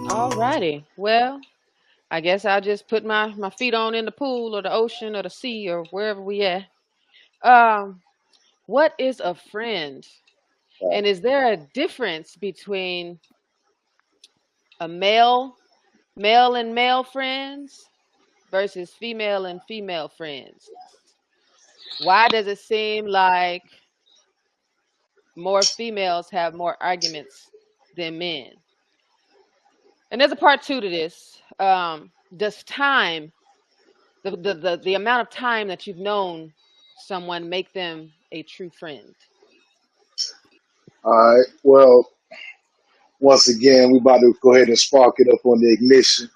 Alrighty. Well, I guess I'll just put my feet on in the pool or the ocean or the sea or wherever we at. Um, what is a friend? And is there a difference between a male and male friends versus female and female friends? Why does it seem like more females have more arguments than men? And there's a part two to this. Does time, the amount of time that you've known someone, make them a true friend? All right. Well, once again, we about to go ahead and spark it up on the ignition.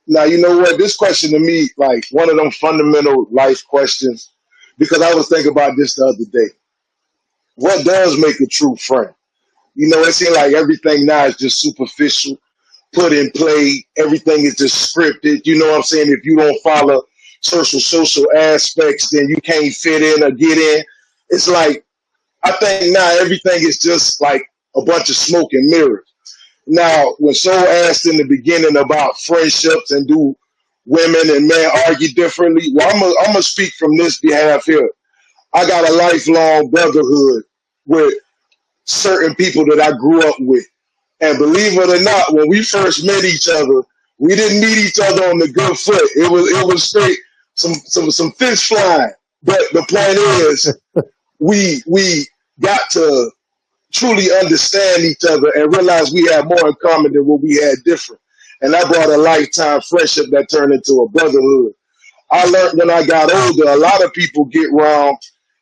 Now, you know what? This question to me, like one of them fundamental life questions, because I was thinking about this the other day. What does make a true friend? You know, it seems like everything now is just superficial, put in play. Everything is just scripted. You know what I'm saying? If you don't follow social aspects, then you can't fit in or get in. It's like I think now everything is just like a bunch of smoke and mirrors. Now, when Soul asked in the beginning about friendships and do women and men argue differently, well, I'm gonna speak from this behalf here. I got a lifelong brotherhood with certain people that I grew up with. And believe it or not, when we first met each other, we didn't meet each other on the good foot. It was straight some fish flying. But the point is, we got to truly understand each other and realize we had more in common than what we had different. And that brought a lifetime friendship that turned into a brotherhood. I learned when I got older, a lot of people get wrong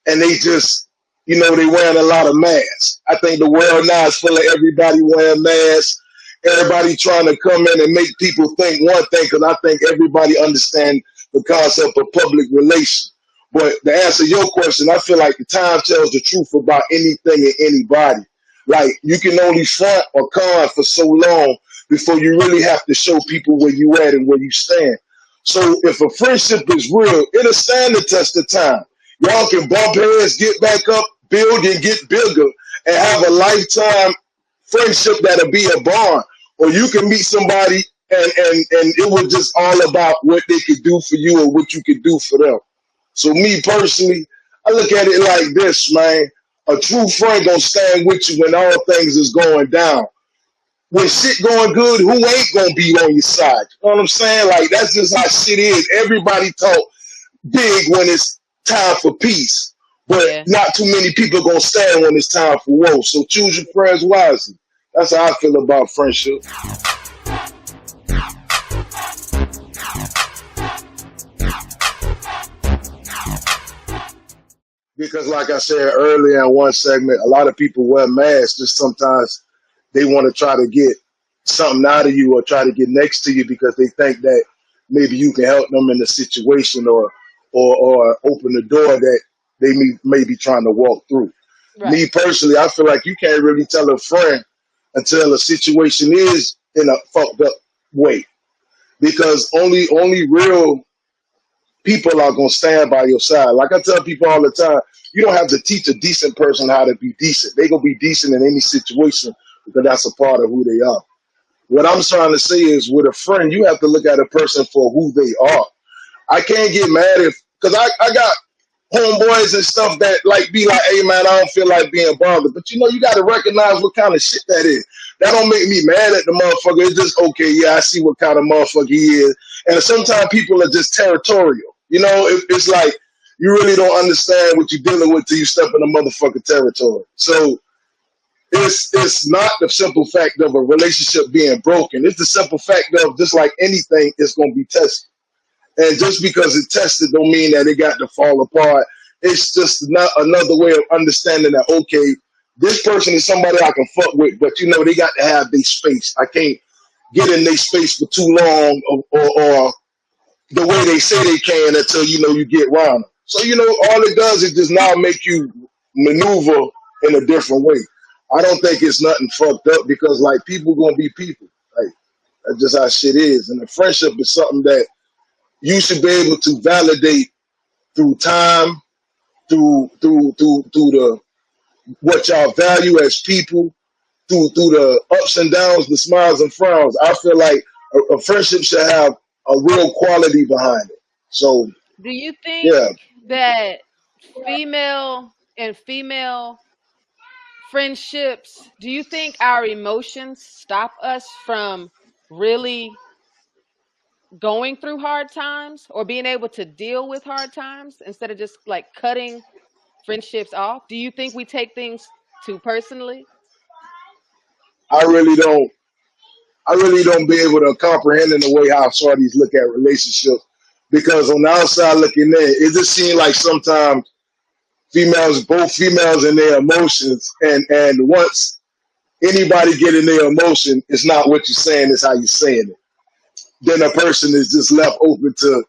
and they just, they wearing a lot of masks. I think the world now is full of everybody wearing masks, everybody trying to come in and make people think one thing, because I think everybody understands the concept of public relations. But to answer your question, I feel like the time tells the truth about anything and anybody. Like you can only front or con for so long before you really have to show people where you at and where you stand. So if a friendship is real, it'll stand the test of time. Y'all can bump heads, get back up, build and get bigger, and have a lifetime friendship that'll be a bond. Or you can meet somebody and it was just all about what they could do for you or what you could do for them. So me personally, I look at it like this, man. A true friend gonna stand with you when all things is going down. When shit going good, who ain't gonna be on your side? You know what I'm saying? Like that's just how shit is. Everybody talk big when it's time for peace, but Yeah. not too many people gonna stand when it's time for war. So choose your friends wisely. That's how I feel about friendship. Because like I said earlier in one segment, a lot of people wear masks just sometimes they want to try to get something out of you or try to get next to you because they think that maybe you can help them in a situation or open the door that they may be trying to walk through. Right. Me personally, I feel like you can't really tell a friend until a situation is in a fucked up way. Because only real people are gonna stand by your side. Like I tell people all the time, you don't have to teach a decent person how to be decent. They gonna be decent in any situation because that's a part of who they are. What I'm trying to say is, with a friend, you have to look at a person for who they are. I can't get mad if because I got homeboys and stuff that like be like, hey man, I don't feel like being bothered. But you got to recognize what kind of shit that is. That don't make me mad at the motherfucker. It's just okay, yeah, I see what kind of motherfucker he is. And sometimes people are just territorial. It's like you really don't understand what you're dealing with till you step in a motherfucking territory. So it's not the simple fact of a relationship being broken. It's the simple fact of just like anything, it's gonna be tested. And just because it's tested don't mean that it got to fall apart. It's just not another way of understanding that, okay, this person is somebody I can fuck with, but they got to have their space. I can't get in their space for too long or the way they say they can until you get round them. So all it does is just now make you maneuver in a different way. I don't think it's nothing fucked up because like people gonna be people. Like that's just how shit is. And a friendship is something that you should be able to validate through time, through the what y'all value as people, through the ups and downs, the smiles and frowns. I feel like a friendship should have a real quality behind it. So Do you think yeah, that female friendships, do you think our emotions stop us from really going through hard times or being able to deal with hard times instead of just like cutting friendships off? Do you think we take things too personally? I really don't. I really don't be able to comprehend in the way how shorties look at relationships because on the outside looking in, it just seems like sometimes both females in their emotions, and once anybody get in their emotion, it's not what you're saying, it's how you're saying it. Then a person is just left open to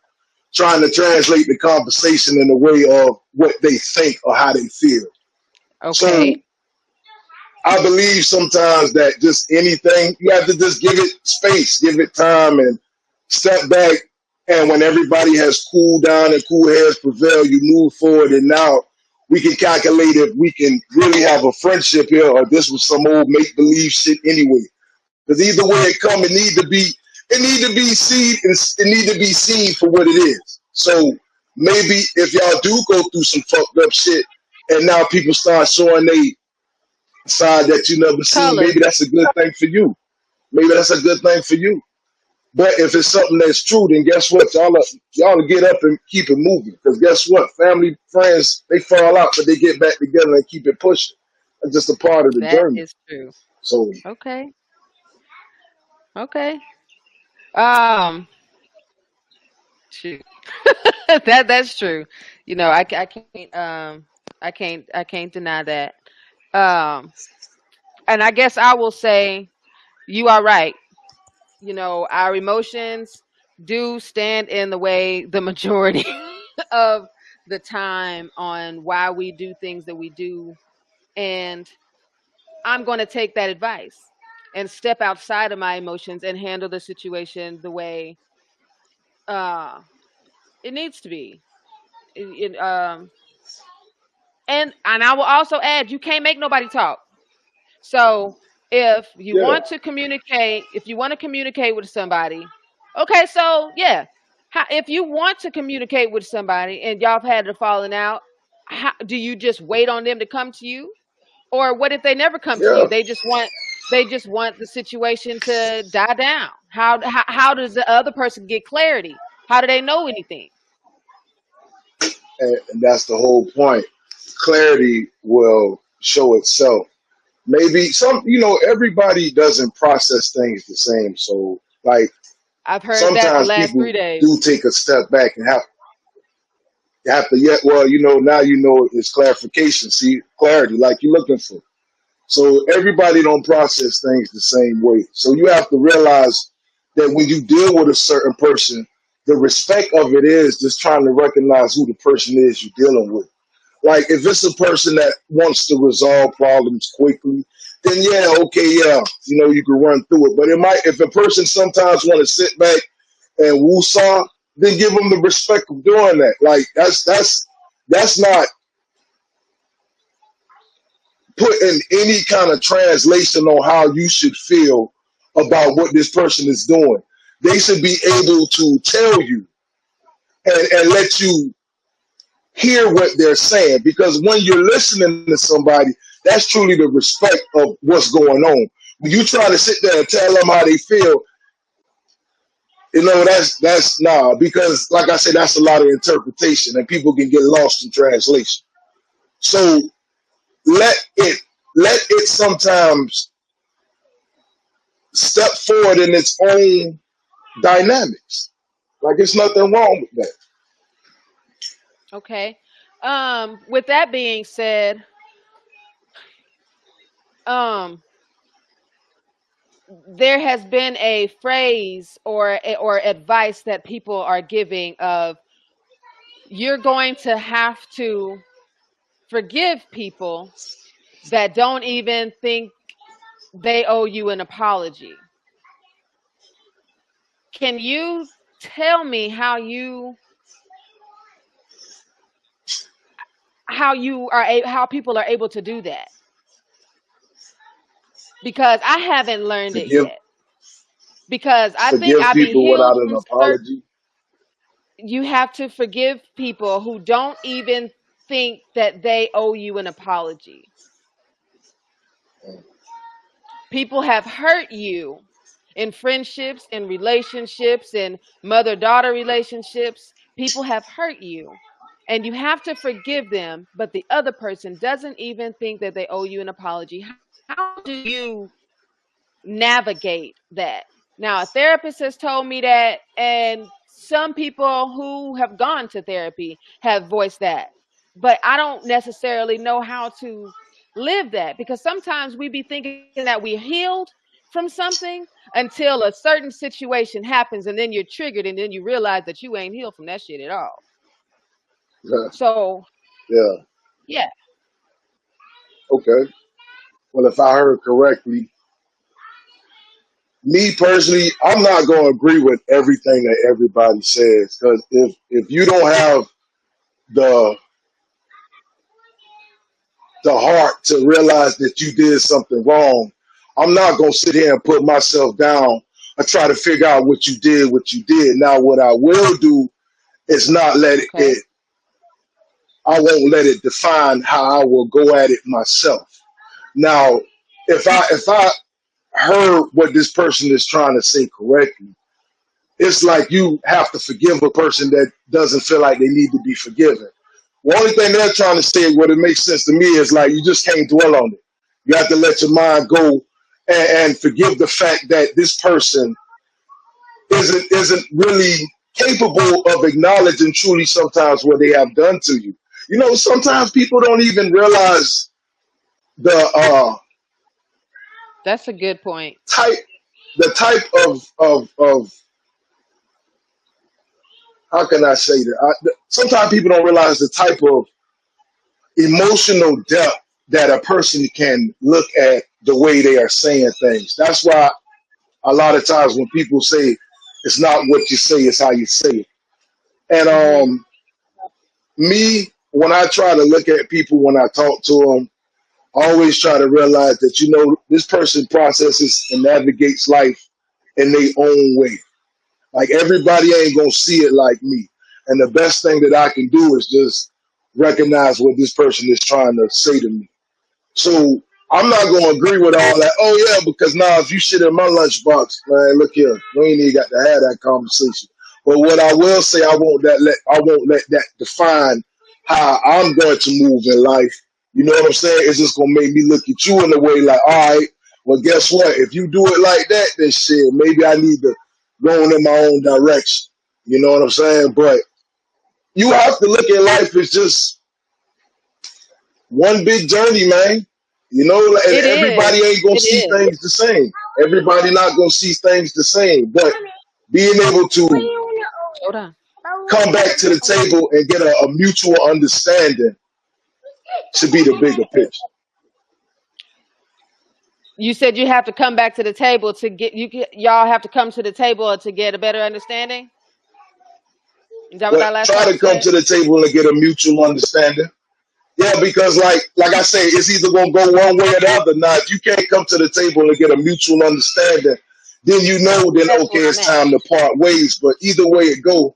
trying to translate the conversation in the way of what they think or how they feel. So Okay. I believe sometimes that just anything, you have to just give it space, give it time, and step back. And when everybody has cooled down and cool heads prevail, you move forward. And now we can calculate if we can really have a friendship here or this was some old make believe shit anyway. Because either way it come, it need to be seen, it need to be seen for what it is. So maybe if y'all do go through some fucked up shit, and now people start showing they side that you never seen, Colors. maybe that's a good thing for you. Maybe that's a good thing for you. But if it's something that's true, then guess what? Y'all get up and keep it moving. Because guess what? Family, friends, they fall out, but they get back together and keep it pushing. That's just a part of the That journey. is true. So Okay. Okay. Um, shoot. That's true. I can't I can't deny that. Um, and I guess I will say you are right. Our emotions do stand in the way the majority of the time on why we do things that we do. And I'm going to take that advice and step outside of my emotions and handle the situation the way uh, it needs to be. And I will also add, you can't make nobody talk. So yeah, if you want to communicate with somebody, okay, so yeah, if you want to communicate with somebody and y'all have had a falling out, do you just wait on them to come to you, or what if they never come to yeah. you? They just want the situation to die down. How does the other person get clarity? How do they know anything? And that's the whole point. Clarity will show itself. Maybe everybody doesn't process things the same. So like I've heard that the sometimes last people 3 days. do take a step back and have to yet well, now it's clarification. See, clarity, like you're looking for. So everybody don't process things the same way. So you have to realize that when you deal with a certain person, the respect of it is just trying to recognize who the person is you're dealing with. Like if it's a person that wants to resolve problems quickly, then yeah, okay, yeah, you can run through it. But if a person sometimes want to sit back and woo-saw, then give them the respect of doing that. Like that's not putting any kind of translation on how you should feel about what this person is doing. They should be able to tell you and let you hear what they're saying because when you're listening to somebody, that's truly the respect of what's going on. When you try to sit there and tell them how they feel, that's nah, because like I said, that's a lot of interpretation and people can get lost in translation. So let it let it sometimes step forward in its own dynamics. Like it's nothing wrong with that. Okay. With that being said, um, there has been a phrase or advice that people are giving of you're going to have to forgive people that don't even think they owe you an apology. Can you tell me how people are able to do that? Because I haven't learned it Forgive yet. Because I think forgive I've been people healed without an from certain. apology. You have to forgive people who don't even think that they owe you an apology. People have hurt you in friendships, in relationships, in mother daughter relationships. People have hurt you. And you have to forgive them, but the other person doesn't even think that they owe you an apology. How do you navigate that? Now, a therapist has told me that, and some people who have gone to therapy have voiced that. But I don't necessarily know how to live that because sometimes we be thinking that we're healed from something until a certain situation happens and then you're triggered and then you realize that you ain't healed from that shit at all. So, Yeah. yeah, Okay. Well, if I heard correctly, me personally, I'm not going to agree with everything that everybody says because if you don't have the the heart to realize that you did something wrong, I'm not going to sit here and put myself down and try to figure out what you did. Now, what I will do is not let okay. it. I won't let it define how I will go at it myself. Now, if I heard what this person is trying to say correctly, it's like you have to forgive a person that doesn't feel like they need to be forgiven. The only thing they're trying to say, what it makes sense to me, is like you just can't dwell on it. You have to let your mind go and forgive the fact that this person isn't really capable of acknowledging truly sometimes what they have done to you. You know, sometimes people don't even realize the That's a good point. type the type of how can I say that? Sometimes people don't realize the type of emotional depth that a person can look at the way they are saying things. That's why a lot of times when people say it's not what you say, it's how you say it. And Mhm. me, when I try to look at people when I talk to them, I always try to realize that this person processes and navigates life in their own way. Like everybody ain't gonna see it like me. And the best thing that I can do is just recognize what this person is trying to say to me. So I'm not gonna agree with all that. Oh yeah, because now if you shit in my lunchbox, man, look here, we ain't even got to have that conversation. But what I will say, I won't let that define how I'm going to move in life. You know what I'm saying? It's just gonna make me look at you in a way like, all right, well, guess what? If you do it like that, then shit, maybe I need to go in my own direction. You know what I'm saying? But you have to look at life as just one big journey, man. You know, and It is. everybody ain't gonna It see is. things the same. Everybody not gonna see things the same. But being able to Hold on. come back to the table and get a mutual understanding should be the bigger picture. You said you have to come back to the table to get y'all have to come to the table to get a better understanding. Is that what But that last try part to you come said? to the table and get a mutual understanding. Yeah, because like I say, it's either gonna go one way or the other. Now, if you can't come to the table and get a mutual understanding, then then That's okay, where I'm it's at. time to part ways. But either way it go,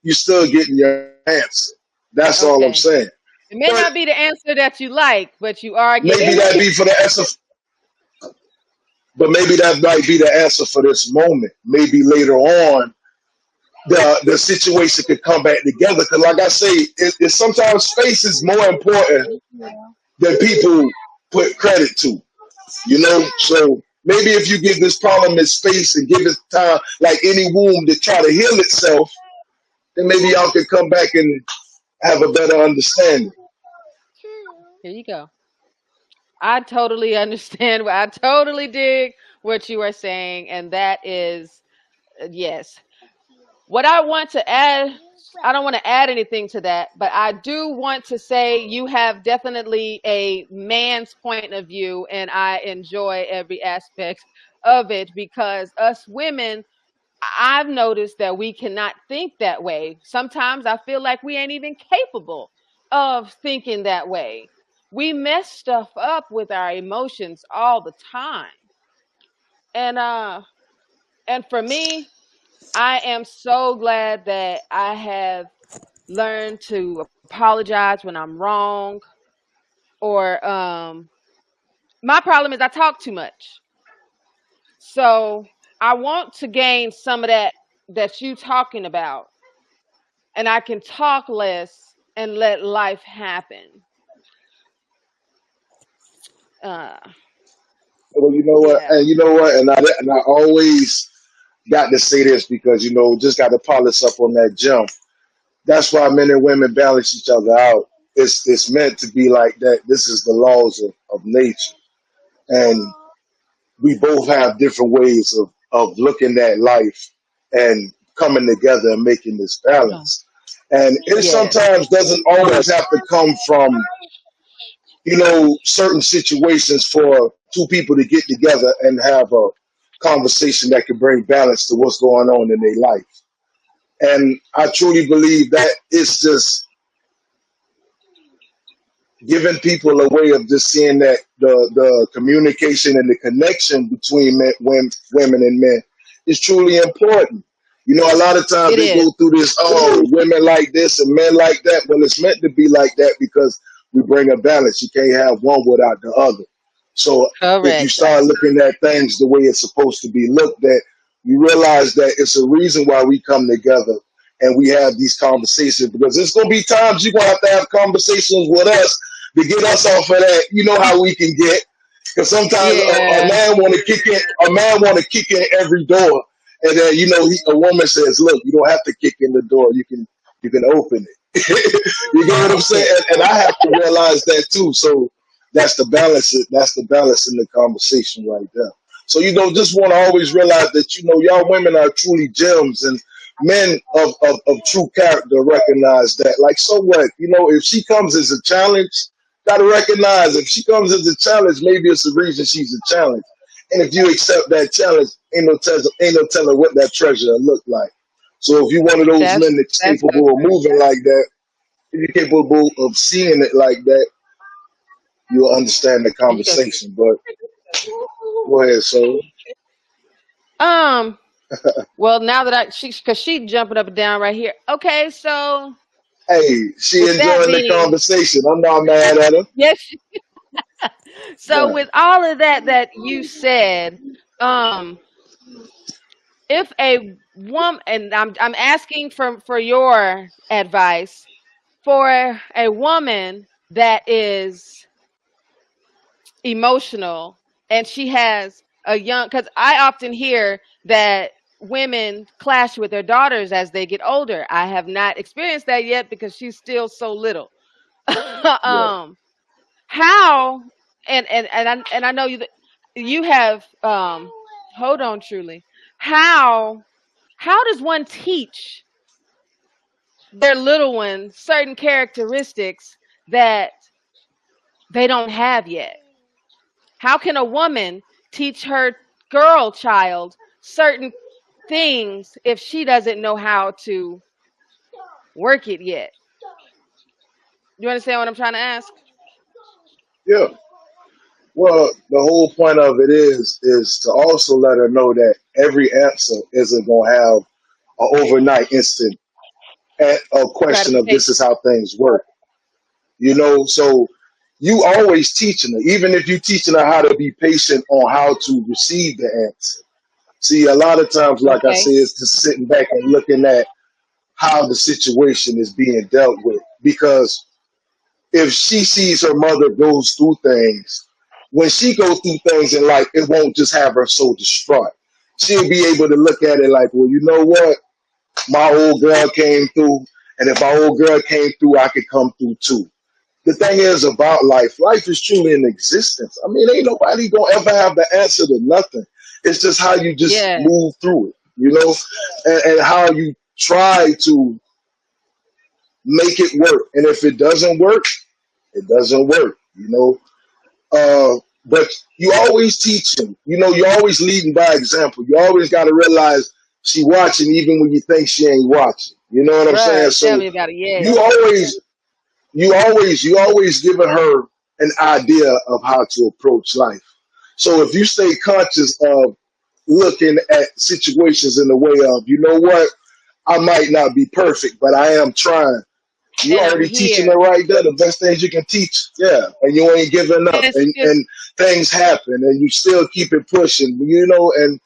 you're still getting your answer. That's all I'm Okay. saying. It may But not be the answer that you like, but you are maybe getting that it. be for the answer. But maybe that might be the answer for this moment. Maybe later on, the situation could come back together. Because, like I say, sometimes space is more important than people put credit to. So maybe if you give this problem its space and give it time, like any wound to try to heal itself, then maybe y'all can come back and have a better understanding. Here you go. I totally understand. I totally dig what you are saying, and that is yes. What I want to add, I don't want to add anything to that, but I do want to say you have definitely a man's point of view, and I enjoy every aspect of it because us women, I've noticed that we cannot think that way. Sometimes I feel like we ain't even capable of thinking that way. We mess stuff up with our emotions all the time. And and for me, I am so glad that I have learned to apologize when I'm wrong or my problem is I talk too much. So I want to gain some of that you talking about and I can talk less and let life happen. Uh, Well, you know what, yeah, and and I always got to say this because just got to polish up on that jump. That's why men and women balance each other out. It's meant to be like that. This is the laws of nature, and we both have different ways of looking at life and coming together and making this balance. And it yes, sometimes doesn't always have to come from certain situations for two people to get together and have a conversation that can bring balance to what's going on in their life. And I truly believe that it's just giving people a way of just seeing that the communication and the connection between women and men is truly important. A lot of times it they is go through this, oh, women like this and men like that. Well, it's meant to be like that because we bring a balance. You can't have one without the other. So if you correct. start looking at things the way it's supposed to be looked at, you realize that it's a reason why we come together and we have these conversations because there's going to be times you're going to have conversations with us to get us off of that. You know how we can get because sometimes a Yeah, man want to kick in, every door, and then a woman says, "Look, you don't have to kick in the door. You can open it." You get what I'm saying? And I have to realize that too. So that's the balance. That's the balance in the conversation right there. So just want to always realize that y'all women are truly gems, and men of true character recognize that. Like, so what? If she comes as a challenge, gotta recognize if she comes as a challenge, maybe it's the reason she's a challenge. And if you accept that challenge, ain't no telling what that treasure will look like. So if you're one of those that's men that's that's so capable of true. moving like that, if you're capable of seeing it like that, you'll understand the And you go, conversation. But go ahead, so um, well, now that because she jumping up and down right here. Okay, so hey, she with that enjoying the being, conversation. I'm not mad at her. yes, so Yeah, with all of that you said, um, if a woman, and I'm asking for your advice for a woman that is emotional and she has a young, because I often hear that women clash with their daughters as they get older. I have not experienced that yet because she's still so little. yeah, um how and I know you have hold on, truly, how does one teach their little ones certain characteristics that they don't have yet? How can a woman teach her girl child certain things if she doesn't know how to work it yet? You understand what I'm trying to ask? yeah. Well, the whole point of it is to also let her know that every answer isn't gonna have an overnight instant a question of this is Gratification. how things work. So you always teaching her, even if you teaching her how to be patient on how to receive the answer. See, a lot of times, like I say, Okay. it's just sitting back and looking at how the situation is being dealt with. Because if she sees her mother goes through things, when she goes through things in life, it won't just have her so distraught. She'll be able to look at it like, well, you know what? My old girl came through, and if my old girl came through, I could come through too. the thing is about life is truly in existence. I mean, ain't nobody gonna ever have the answer to nothing. It's just how you just Yeah. move through it, and how you try to make it work. And if it doesn't work, it doesn't work. But you always teaching. You always leading by example. You always got to realize she watching even when you think she ain't watching. You know what I'm saying? Right. Tell So me about it. Yeah. you always, you always giving her an idea of how to approach life. So if you stay conscious of looking at situations in the way of, you know what, I might not be perfect, but I am trying. You And I'm already teaching her here. right there the best things you can teach. Yeah, and you ain't giving And up, it's and just things happen, and you still keep it pushing. And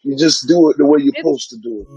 you just do it the way you're it's supposed to do it.